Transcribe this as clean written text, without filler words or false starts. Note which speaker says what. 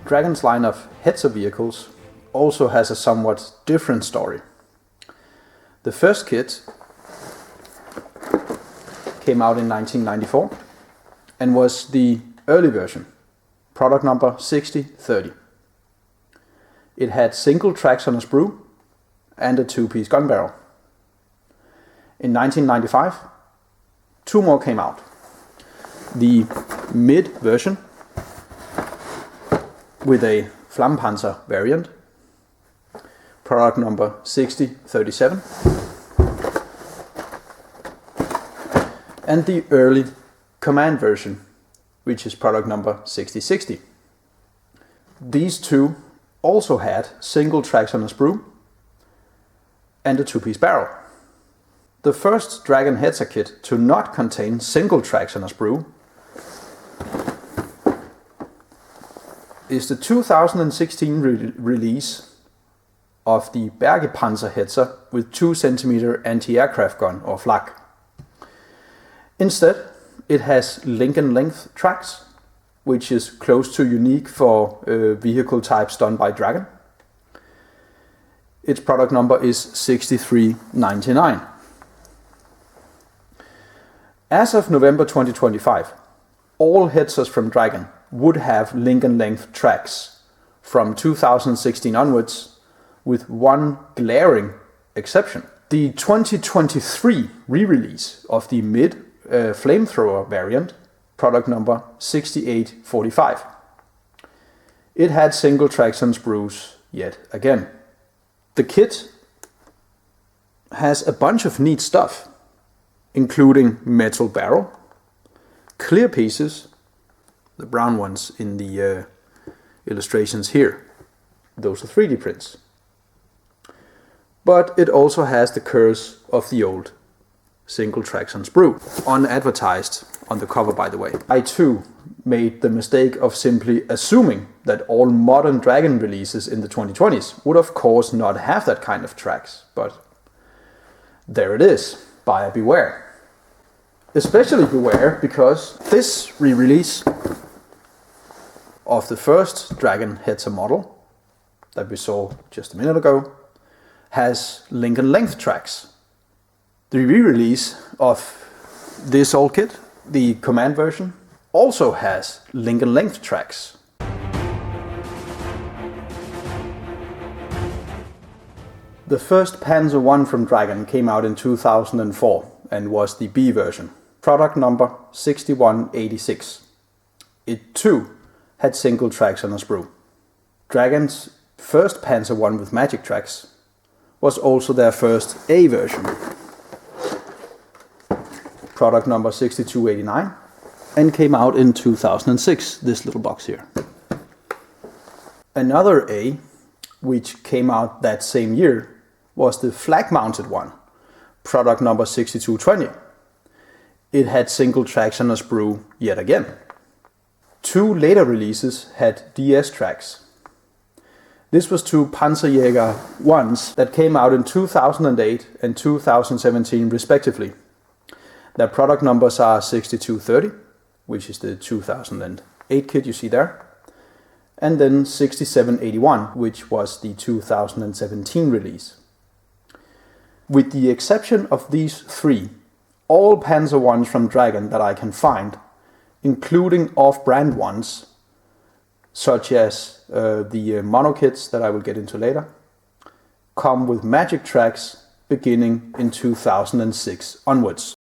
Speaker 1: Dragon's line of Hetzer vehicles also has a somewhat different story. The first kit came out in 1994 and was the early version, product number 6030. It had single tracks on a sprue and a two-piece gun barrel. In 1995, two more came out. The mid version with a Flammenpanzer variant, product number 6037, and the early command version, which is product number 6060. These two also had single tracks on a sprue and a two-piece barrel. The first Dragon Hetzer kit to not contain single tracks on a sprue is the 2016 release of the Bergepanzer Hetzer with 2 cm anti-aircraft gun or flak. Instead, it has Lincoln length tracks, which is close to unique for vehicle types done by Dragon. Its product number is 6399. As of November 2025, all Hetzers from Dragon would have Lincoln length tracks from 2016 onwards, with one glaring exception. The 2023 re-release of the mid flamethrower variant, product number 6845. It had single tracks and sprues yet again. The kit has a bunch of neat stuff, including metal barrel, clear pieces, the brown ones in the illustrations here. Those are 3D prints. But it also has the curse of the old single tracks and sprue, unadvertised on the cover, by the way. I too made the mistake of simply assuming that all modern Dragon releases in the 2020s would of course not have that kind of tracks, but there it is, buyer beware. Especially beware because this re-release of the first Dragon Hetzer model that we saw just a minute ago has Lincoln length tracks. The re-release of this old kit, the command version, also has Lincoln length tracks. The first Panzer I from Dragon came out in 2004 and was the B version, product number 6186. It too had single tracks on a sprue. Dragon's first Panzer I with magic tracks was also their first A version, product number 6289, and came out in 2006, this little box here. Another A, which came out that same year, was the flag-mounted one, product number 6220. It had single tracks on a sprue yet again. Two later releases had DS tracks. This was two Panzerjäger 1s that came out in 2008 and 2017 respectively. Their product numbers are 6230, which is the 2008 kit you see there, and then 6781, which was the 2017 release. With the exception of these three, all Panzer Is from Dragon that I can find, including off-brand ones, such as the mono kits that I will get into later, come with magic tracks beginning in 2006 onwards.